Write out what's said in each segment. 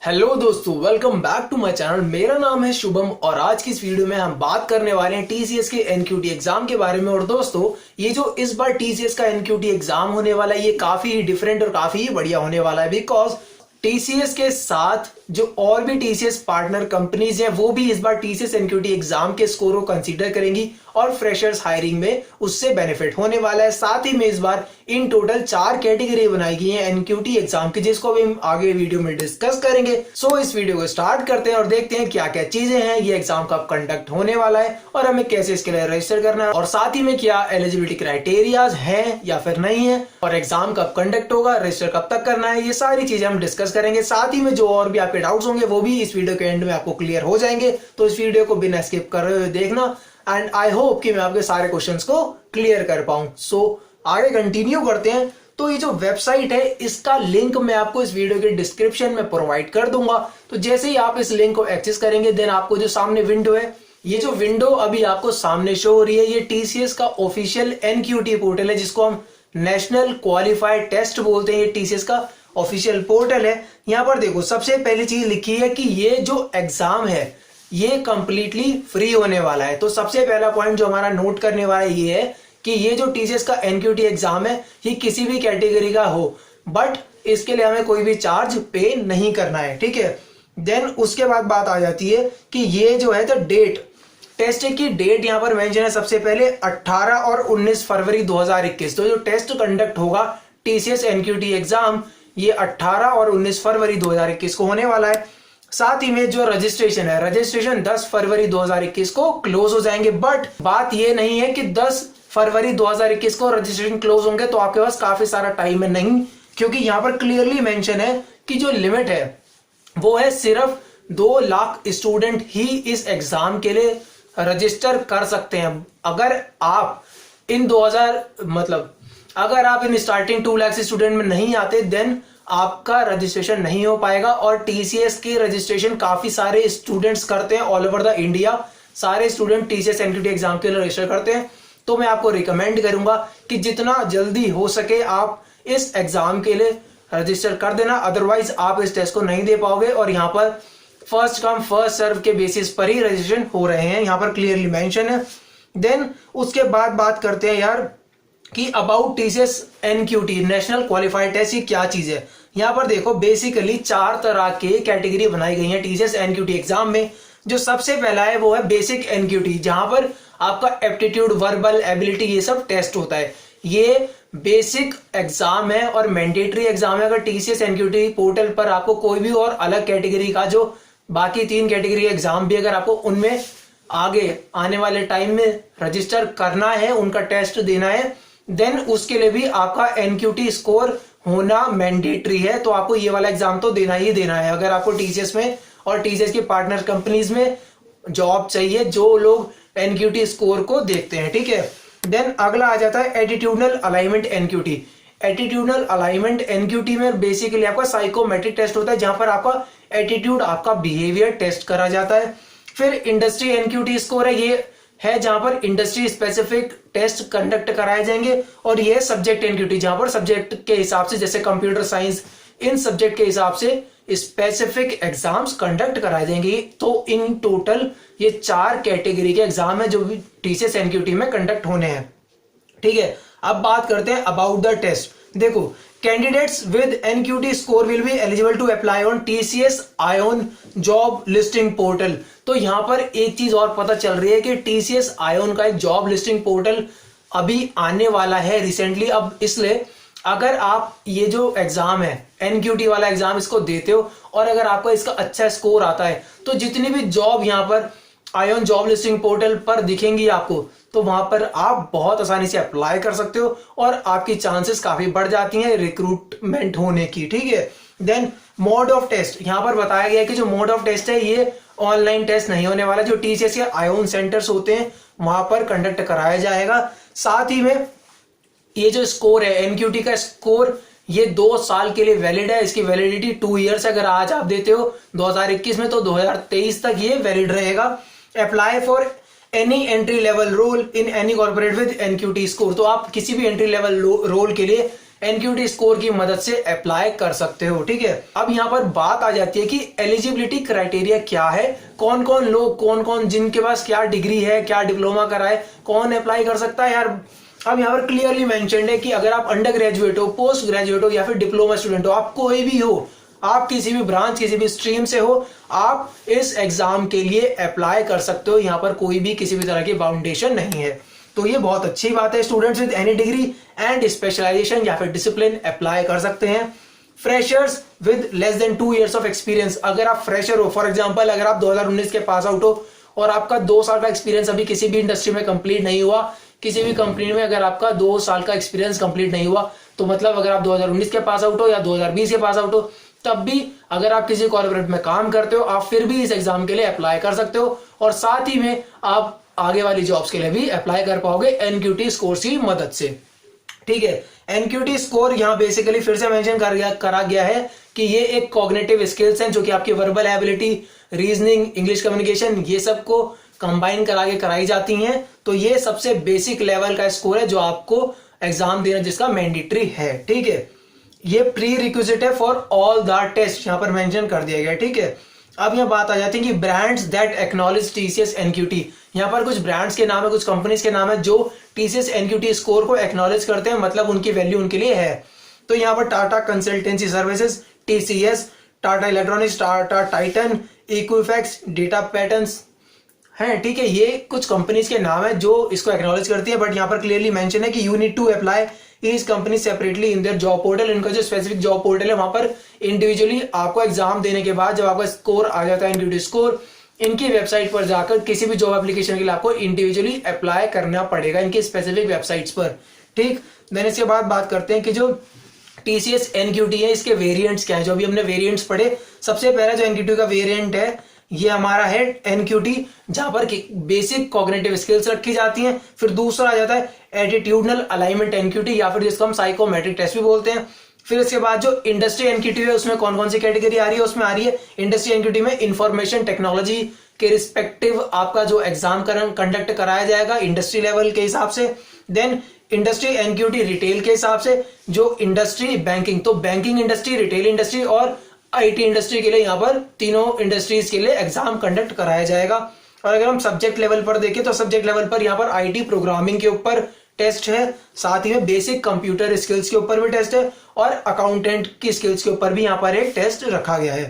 Hello दोस्तों, welcome back to my channel. मेरा नाम है शुभम और आज की इस वीडियो में हम बात करने वाले हैं टीसीएस के एनक्यूटी एग्जाम के बारे में। और दोस्तों, ये जो इस बार टीसीएस का एनक्यूटी एग्जाम होने वाला है ये काफी ही डिफरेंट और काफी ही बढ़िया होने वाला है, बिकॉज टीसीएस के साथ जो और भी टीसीएस पार्टनर कंपनीज हैं वो भी इस बार टीसीएस एनक्यूटी एग्जाम के स्कोर को कंसीडर करेंगी और फ्रेशर्स हायरिंग में उससे बेनिफिट होने वाला है। साथ ही में इस बार इन टोटल 4 कैटेगरी बनाई गई है एनक्यूटी एग्जाम की, जिसको अभी हम आगे वीडियो में डिस्कस करेंगे। सो इस वीडियो को स्टार्ट करते हैं और देखते हैं क्या क्या चीजें हैं, ये एग्जाम कब कंडक्ट होने वाला है और हमें कैसे इसके लिए रजिस्टर करना है, और साथ ही में क्या एलिजिबिलिटी क्राइटेरियाज हैं या फिर नहीं है, और एग्जाम कब कंडक्ट होगा, रजिस्टर कब तक करना है, ये सारी चीजें हम डिस्कस करेंगे। साथ ही में जो और भी आपके डाउट्स होंगे वो भी इस वीडियो के एंड में आपको क्लियर हो जाएंगे, तो इस वीडियो को बिना स्किप कर रहे हुए देखना एंड आई होप कि मैं आपके सारे क्वेश्चंस को क्लियर कर पाऊं। सो आगे कंटिन्यू करते हैं। तो ये जो वेबसाइट है इसका लिंक मैं आपको इस वीडियो के डिस्क्रिप्शन में प्रोवाइड कर दूंगा। तो जैसे ही आप इस लिंक को एक्सेस करेंगे देन आपको जो सामने विंडो है, ये जो विंडो अभी आपको सामने शो हो रही है, ये टीसीएस का ऑफिशियल एनक्यूटी पोर्टल है, जिसको हम नेशनल क्वालिफाइड टेस्ट बोलते हैं। ये टीसीएस का ऑफिशियल पोर्टल है। यहां पर देखो, सबसे पहली चीज लिखी है कि ये जो एग्जाम है ये कंप्लीटली फ्री होने वाला है। तो सबसे पहला पॉइंट जो हमारा नोट करने वाला ये है कि ये जो टीसीएस का एनक्यूटी एग्जाम है ये किसी भी कैटेगरी का हो, बट इसके लिए हमें कोई भी चार्ज पे नहीं करना है, ठीक है। देन उसके बाद बात आ जाती है कि ये जो है तो डेट, टेस्ट की डेट यहां पर मेंशन है सबसे पहले 18 और 19 फरवरी 2021। तो जो टेस्ट कंडक्ट होगा टीसीएस एनक्यूटी एग्जाम ये 18 और 19 फरवरी 2021 को होने वाला है। साथ ही में जो रजिस्ट्रेशन है, रजिस्ट्रेशन 10 फरवरी 2021 को क्लोज हो जाएंगे। बट बात ये नहीं है कि 10 फरवरी 2021 को रजिस्ट्रेशन क्लोज होंगे तो आपके पास काफी सारा टाइम है, नहीं, क्योंकि यहां पर क्लियरली मेंशन है कि जो लिमिट है वो है सिर्फ 2 लाख स्टूडेंट ही इस एग्जाम के लिए रजिस्टर कर सकते हैं। अगर आप इन अगर आप इन स्टार्टिंग 2 लाख स्टूडेंट में नहीं आते देन आपका रजिस्ट्रेशन नहीं हो पाएगा। और टीसीएस की रजिस्ट्रेशन काफी सारे स्टूडेंट्स करते हैं ऑल ओवर द इंडिया। सारे स्टूडेंट टीसीएस एनक्यूटी एग्जाम के लिए रजिस्टर करते हैं। तो मैं आपको रिकमेंड करूंगा कि जितना जल्दी हो सके आप इस एग्जाम के लिए रजिस्टर कर देना, अदरवाइज आप इस टेस्ट को नहीं दे पाओगे। और यहाँ पर फर्स्ट कम फर्स्ट सर्व के बेसिस पर ही रजिस्ट्रेशन हो रहे हैं, यहाँ पर क्लियरली मेंशन है। देन उसके बाद बात करते हैं यार कि about TCS NQT national qualified test, ये क्या चीज है। यहां पर देखो, बेसिकली 4 तरह के कैटेगरी बनाई गई हैं टीसीएस एनक्यूटी एग्जाम में। जो सबसे पहला है वो है बेसिक एनक्यूटी, जहां पर आपका एप्टीट्यूड, वर्बल एबिलिटी ये सब टेस्ट होता है। ये बेसिक एग्जाम है और मैंडेटरी एग्जाम है। अगर टीसीएस एनक्यूटी पोर्टल पर आपको कोई भी और अलग कैटेगरी का जो बाकी 3 कैटेगरी एग्जाम भी अगर आपको उनमें आगे आने वाले टाइम में रजिस्टर करना है, उनका टेस्ट देना है, देन उसके लिए भी आपका एनक्यूटी स्कोर होना मैंडेटरी है। तो आपको ये वाला एग्जाम तो देना ही देना है अगर आपको टीसीएस में और टीसीएस की पार्टनर कंपनीज में जॉब चाहिए जो लोग एनक्यूटी स्कोर को देखते हैं, ठीक है। देन अगला आ जाता है attitudinal alignment NQT. Attitudinal alignment NQT में बेसिकली आपका साइकोमेट्रिक टेस्ट होता है, जहां पर आपका एटीट्यूड, आपका बिहेवियर टेस्ट करा जाता है। फिर इंडस्ट्री एनक्यूटी स्कोर है, ये है जहां पर इंडस्ट्री स्पेसिफिक टेस्ट कंडक्ट कराए जाएंगे। और ये सब्जेक्ट एनक्यूटी, जहां पर सब्जेक्ट के हिसाब से, जैसे कंप्यूटर साइंस, इन सब्जेक्ट के हिसाब से स्पेसिफिक एग्जाम्स कंडक्ट कराए जाएंगे। तो इन टोटल ये 4 कैटेगरी के एग्जाम है जो भी टीसीएस एनक्यूटी में कंडक्ट होने हैं, ठीक है। अब बात करते हैं अबाउट द टेस्ट। देखो, candidates with NQT score will be eligible to apply on TCS iON job listing portal. तो यहां पर एक चीज और पता चल रही है कि टीसीएस आयोन का एक जॉब लिस्टिंग पोर्टल अभी आने वाला है रिसेंटली। अब इसलिए अगर आप ये जो एग्जाम है एनक्यूटी वाला एग्जाम इसको देते हो और अगर आपका इसका अच्छा स्कोर आता है तो जितनी भी जॉब यहां पर आयोन जॉब लिस्टिंग पोर्टल पर दिखेंगी आपको, तो वहां पर आप बहुत आसानी से अप्लाई कर सकते हो और आपकी चांसेस काफी बढ़ जाती हैं रिक्रूटमेंट होने की, ठीक है। देन मोड ऑफ टेस्ट, यहां पर बताया गया है कि जो मोड ऑफ टेस्ट है ये ऑनलाइन टेस्ट नहीं होने वाला, जो टीसीएस के आयोन सेंटर्स होते हैं वहां पर कंडक्ट कराया जाएगा। साथ ही में ये जो स्कोर है एनक्यूटी का स्कोर, ये 2 साल के लिए वैलिड है। इसकी वैलिडिटी 2 ईयर्स, अगर आज आप देते हो 2021 में तो 2023 तक ये वैलिड रहेगा। Apply for any entry level role in any corporate with NQT score, तो आप किसी भी एंट्री लेवल रोल के लिए एनक्यूटी स्कोर की मदद से अप्लाई कर सकते हो। ठीक है, अब यहाँ पर बात आ जाती है कि एलिजिबिलिटी क्राइटेरिया क्या है, कौन कौन लोग, कौन कौन जिनके पास क्या डिग्री है, क्या डिप्लोमा करा है, कौन अप्लाई कर सकता है यार। अब यहाँ पर क्लियरली मेंशन्ड है कि अगर आप अंडर ग्रेजुएट हो, पोस्ट ग्रेजुएट हो या फिर डिप्लोमा स्टूडेंट हो, आप कोई भी हो, आप किसी भी ब्रांच, किसी भी स्ट्रीम से हो, आप इस एग्जाम के लिए अप्लाई कर सकते हो। यहाँ पर कोई भी किसी भी तरह की बाउंडेशन नहीं है, तो ये बहुत अच्छी बात है। Students with any degree and specialisation या फिर डिसिप्लिन अप्लाई कर सकते हैं। Freshers with less than 2 years of experience, अगर आप फ्रेशर हो, फॉर एग्जांपल अगर आप 2019 के पास आउट हो और आपका 2 साल का एक्सपीरियंस अभी किसी भी इंडस्ट्री में कंप्लीट नहीं हुआ, किसी भी कंपनी में अगर आपका 2 साल का एक्सपीरियंस कंप्लीट नहीं हुआ, तो मतलब अगर आप 2019 के पास आउट हो या 2020 के पास आउट हो, तब भी अगर आप किसी कॉर्पोरेट में काम करते हो, आप फिर भी इस एग्जाम के लिए अप्लाई कर सकते हो और साथ ही में आप आगे वाली जॉब्स के लिए भी अप्लाई कर पाओगे एनक्यूटी स्कोर की मदद से। ठीक है, एनक्यूटी स्कोर यहाँ बेसिकली फिर से मेंशन करा गया है कि ये एक कॉग्निटिव स्किल्स हैं जो कि आपकी verbal ability, reasoning, English communication, ये सब को कंबाइन करा के कराई जाती हैं। तो ये सबसे बेसिक लेवल का स्कोर है जो आपको एग्जाम देना जिसका मैंडेटरी है। ठीक है, ये प्री रिक्विजिट है फॉर ऑल द टेस्ट, यहाँ पर मेंशन कर दिया गया। ठीक है, अब यह बात आ जाती है कि brands that acknowledge TCS NQT, यहाँ पर कुछ ब्रांड्स के नाम है, कुछ कंपनीज के नाम है जो टीसीएस एनक्यूटी स्कोर को एक्नॉलेज करते हैं, मतलब उनकी वैल्यू उनके लिए है। तो यहाँ पर Tata consultancy services, TCS, Tata electronics, Tata Titan, Equifax, data patterns हैं। ठीक है, ये कुछ कंपनीज के नाम है जो इसको एक्नॉलेज करती है, बट यहाँ पर क्लियरली मेंशन है कि यू नीड टू अप्लाई इस company separately in their job portal. इनका जो स्पेसिफिक जॉब पोर्टल है वहां पर इंडिविजुअली आपको एग्जाम देने के बाद जब आपका स्कोर आ जाता है एनक्यूटी स्कोर, इनकी वेबसाइट पर जाकर किसी भी जॉब एप्लीकेशन के लिए आपको इंडिविजुअली अप्लाई करना पड़ेगा इनकी स्पेसिफिक वेबसाइट्स पर। ठीक, देन इसके बाद बात करते हैं कि जो टीसीएस एनक्यूटी है इसके वेरिएंट्स क्या है। जो अभी हमने वेरिएंट्स पढ़े, सबसे पहला जो एनक्यूटी का वेरिएंट है ये हमारा है एनक्यूटी, जहां पर बेसिक कॉग्निटिव स्किल्स रखी जाती हैं। फिर दूसरा आ जाता है एटीट्यूडनल अलाइनमेंट एनक्यूटी या फिर जिसको हम साइकोमेट्रिक टेस्ट भी बोलते हैं। फिर इसके बाद जो इंडस्ट्री एनक्यूटी है उसमें कौन कौन सी कैटेगरी आ रही है, उसमें आ रही है इंडस्ट्री एनक्यूटी में इंफॉर्मेशन टेक्नोलॉजी के रिस्पेक्टिव आपका जो एग्जाम कंडक्ट कराया जाएगा इंडस्ट्री लेवल के हिसाब से। देन इंडस्ट्री एनक्यूटी रिटेल के हिसाब से, जो इंडस्ट्री बैंकिंग, तो बैंकिंग इंडस्ट्री, रिटेल इंडस्ट्री और आईटी इंडस्ट्री के लिए यहाँ पर तीनों इंडस्ट्रीज के लिए एग्जाम कंडक्ट कराया जाएगा। और अगर हम सब्जेक्ट लेवल पर देखें तो सब्जेक्ट लेवल पर यहाँ पर आईटी प्रोग्रामिंग के ऊपर टेस्ट है, साथ ही में बेसिक कंप्यूटर स्किल्स के ऊपर भी टेस्ट है और अकाउंटेंट की स्किल्स के ऊपर भी यहाँ पर एक टेस्ट रखा गया है।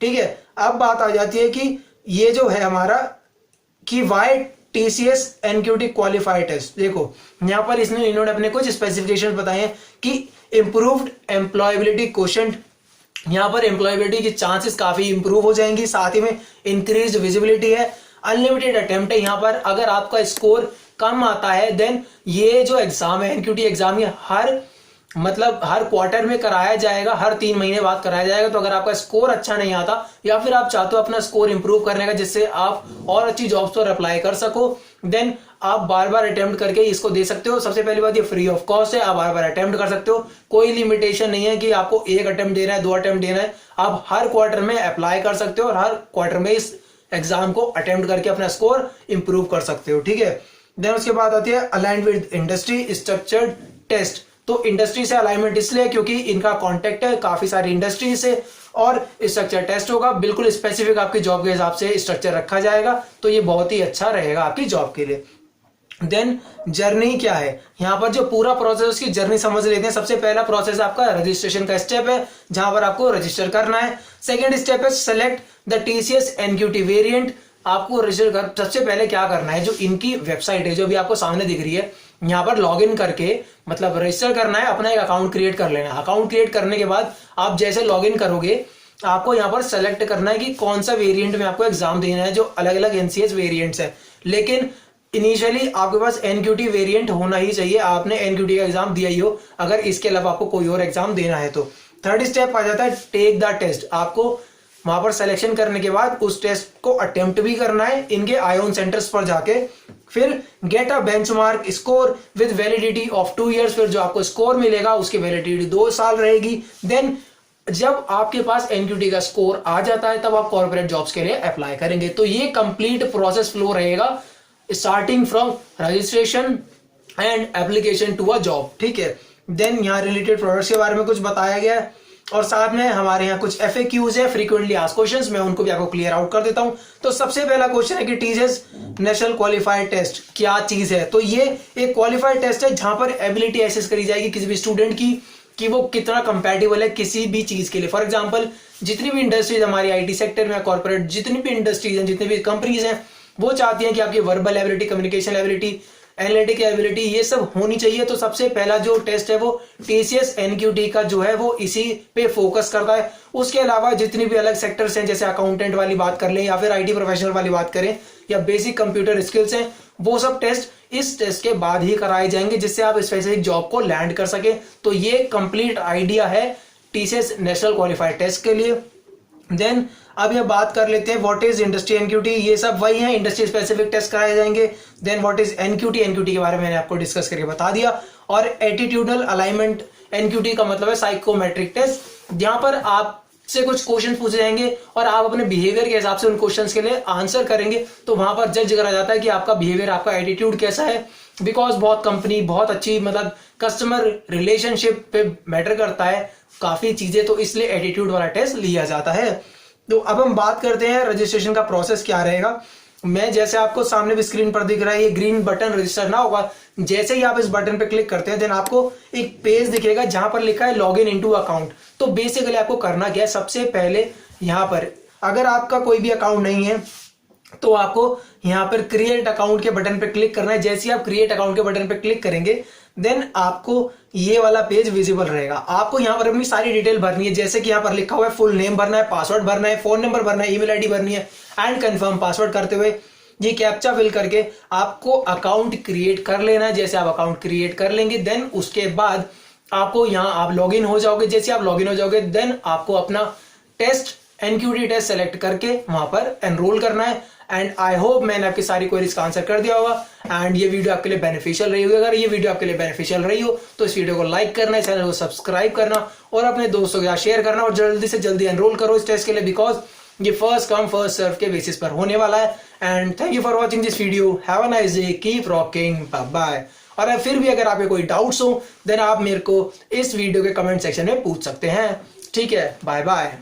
ठीक है, अब बात आ जाती है कि ये जो है हमारा कि why TCS NQT qualified test. देखो यहाँ पर इन्होंने अपने कुछ स्पेसिफिकेशन बताए हैं कि इंप्रूव्ड एम्प्लॉयबिलिटी क्वोशंट, यहाँ पर एम्प्लॉयबिलिटी की चांसेस काफी इंप्रूव हो जाएंगी, साथ ही में इंक्रीज विजिबिलिटी है, अनलिमिटेड अटेम्प्ट है। यहाँ पर अगर आपका स्कोर कम आता है देन ये जो एग्जाम है एनक्यूटी एग्जाम ये हर क्वार्टर में कराया जाएगा, हर 3 महीने बाद कराया जाएगा। तो अगर आपका स्कोर अच्छा नहीं आता या फिर आप चाहते हो अपना स्कोर इंप्रूव करने का जिससे आप और अच्छी जॉब्स पर अप्लाई कर सको, देन आप बार बार अटेम्प्ट करके इसको दे सकते हो। सबसे पहली बात ये फ्री ऑफ कॉस्ट है, आप बार बार अटेम्प्ट कर सकते हो, कोई लिमिटेशन नहीं है कि आपको 1 अटेम्प्ट देना है, 2 अटेम्प्ट देना है। आप हर क्वार्टर में अप्लाई कर सकते हो और हर क्वार्टर में इस एग्जाम को अटेम्प्ट करके अपना स्कोर इंप्रूव कर सकते हो। ठीक है, देन उसके बाद आती है aligned with industry structured test. तो इंडस्ट्री से अलाइनमेंट इसलिए क्योंकि इनका कॉन्टेक्ट है काफी सारी इंडस्ट्री से और स्ट्रक्चर टेस्ट होगा, बिल्कुल स्पेसिफिक आपकी जॉब के हिसाब से स्ट्रक्चर रखा जाएगा, तो ये बहुत ही अच्छा रहेगा आपकी जॉब के लिए। देन जर्नी क्या है, यहाँ पर जो पूरा प्रोसेस उसकी जर्नी समझ लेते हैं। सबसे पहला प्रोसेस आपका रजिस्ट्रेशन का स्टेप है जहां पर आपको रजिस्टर करना है। सेकेंड स्टेप है select the TCS NQT variant. आपको रजिस्टर कर सबसे पहले क्या करना है, जो इनकी वेबसाइट है जो भी आपको सामने दिख रही है, यहाँ पर लॉग इन करके मतलब रजिस्टर करना है, अपना एक अकाउंट क्रिएट कर लेना है। अकाउंट क्रिएट करने के बाद आप जैसे लॉग इन करोगे आपको यहाँ पर सेलेक्ट करना है कि कौन सा वेरिएंट में आपको एग्जाम देना है, जो अलग अलग एनसीएस वेरिएंट्स है। लेकिन इनिशियली आपके पास एनक्यूटी वेरिएंट होना ही चाहिए, आपने एनक्यूटी का एग्जाम दिया ही हो, अगर इसके अलावा आपको कोई और एग्जाम देना है तो। थर्ड स्टेप आ जाता है टेक द टेस्ट। आपको वहां पर सिलेक्शन करने के बाद उस टेस्ट को अटेम्प्ट भी करना है इनके आयोन सेंटर्स पर जाके। फिर get a benchmark score with validity of 2 years। फिर जो आपको स्कोर मिलेगा उसकी वैलिडिटी 2 साल रहेगी। देन जब आपके पास एनक्यूटी का स्कोर आ जाता है तब आप कॉर्पोरेट जॉब्स के लिए अप्लाई करेंगे। तो ये कंप्लीट प्रोसेस फ्लो रहेगा starting from registration and application to a job. ठीक है, देन यहाँ रिलेटेड प्रोडक्ट्स के बारे में कुछ बताया गया है, और साथ में हमारे यहाँ कुछ FAQs है, फ्रीक्वेंटली आस्क्ड क्वेश्चंस, मैं उनको भी आपको क्लियर आउट कर देता हूँ। तो सबसे पहला क्वेश्चन है कि टीसीएस नेशनल क्वालिफाइड टेस्ट क्या चीज है। तो ये एक क्वालिफाइड टेस्ट है जहां पर एबिलिटी एसेस करी जाएगी किसी भी स्टूडेंट की कि वो कितना कंपैटिबल है किसी भी चीज के लिए। फॉर एग्जाम्पल जितनी भी इंडस्ट्रीज हमारी IT सेक्टर में, कॉर्पोरेट जितनी भी इंडस्ट्रीज हैं, जितनी भी कंपनीज हैं, वो चाहती हैं कि आपकी verbal ability, communication ability, analytic ability ये सब होनी चाहिए। तो सबसे पहला जो टेस्ट है वो TCS NQT का जो है वो इसी पे फोकस करता है। उसके अलावा जितनी भी अलग सेक्टर्स हैं, जैसे अकाउंटेंट वाली बात कर लें या फिर IT प्रोफेशनल वाली बात करें या बेसिक कंप्यूटर स्किल्स हैं, वो सब टेस्ट इस टेस्ट के बाद ही कराए जाएंगे जिससे आप स्पेसिफिक जॉब को लैंड कर सके। तो ये कंप्लीट आइडिया है TCS नेशनल क्वालिफाइड टेस्ट के लिए। देन अब ये बात कर लेते हैं व्हाट इज इंडस्ट्री NQT। ये सब वही है, इंडस्ट्री स्पेसिफिक टेस्ट कराए जाएंगे। देन व्हाट इज NQT के बारे में मैंने आपको डिस्कस करके बता दिया। और एटीट्यूडल अलाइनमेंट NQT का मतलब है साइकोमेट्रिक टेस्ट, जहां पर आपसे कुछ क्वेश्चन पूछे जाएंगे और आप अपने बिहेवियर के हिसाब से उन क्वेश्चंस के लिए आंसर करेंगे। तो वहां पर जज करा जाता है कि आपका बिहेवियर, आपका एटीट्यूड कैसा है। बिकॉज बहुत कंपनी बहुत अच्छी, मतलब कस्टमर रिलेशनशिप पे मैटर करता है काफी चीजें, तो इसलिए एटीट्यूड वाला टेस्ट लिया जाता है। तो अब हम बात करते हैं रजिस्ट्रेशन का प्रोसेस क्या रहेगा। मैं जैसे आपको सामने भी स्क्रीन पर दिख रहा है, ये ग्रीन बटन रजिस्टर ना होगा, जैसे ही आप इस बटन पे क्लिक करते हैं देन आपको एक पेज दिखेगा जहां पर लिखा है लॉग इन इनटू अकाउंट। तो बेसिकली आपको करना क्या है, सबसे पहले यहाँ पर अगर आपका कोई भी अकाउंट नहीं है तो आपको यहाँ पर क्रिएट अकाउंट के बटन पे क्लिक करना है। जैसे ही आप क्रिएट अकाउंट के बटन पे क्लिक करेंगे देन आपको ये वाला पेज विजिबल रहेगा। आपको यहाँ पर अपनी सारी डिटेल भरनी है, जैसे कि यहाँ पर लिखा हुआ है फुल नेम भरना है, पासवर्ड भरना है, फोन नंबर भरना है, ईमेल आईडी भरनी है एंड कंफर्म पासवर्ड करते हुए ये कैप्चा फिल करके आपको अकाउंट क्रिएट कर लेना है। जैसे आप अकाउंट क्रिएट कर लेंगे देन उसके बाद आपको यहाँ आप लॉग इन हो जाओगे। जैसे आप लॉग इन हो जाओगे देन आपको अपना टेस्ट NQT टेस्ट सेलेक्ट करके वहां पर एनरोल करना है। एंड आई होप मैंने आपकी सारी क्वेरीज का आंसर कर दिया होगा एंड ये वीडियो आपके लिए बेनिफिशियल रही होगी। अगर ये वीडियो आपके लिए बेनिफिशियल रही हो तो इस वीडियो को लाइक करना, चैनल को सब्सक्राइब करना और अपने दोस्तों के साथ शेयर करना और जल्दी से जल्दी एनरोल करो इस टेस्ट के लिए, बिकॉज ये फर्स्ट कम फर्स्ट सर्व के बेसिस पर होने वाला है। And thank you for watching this video, have a nice day, keep rocking, bye bye. और फिर भी अगर आपके कोई डाउट्स हो देन आप मेरे को इस वीडियो के कमेंट सेक्शन में पूछ सकते हैं। ठीक है, बाय बाय।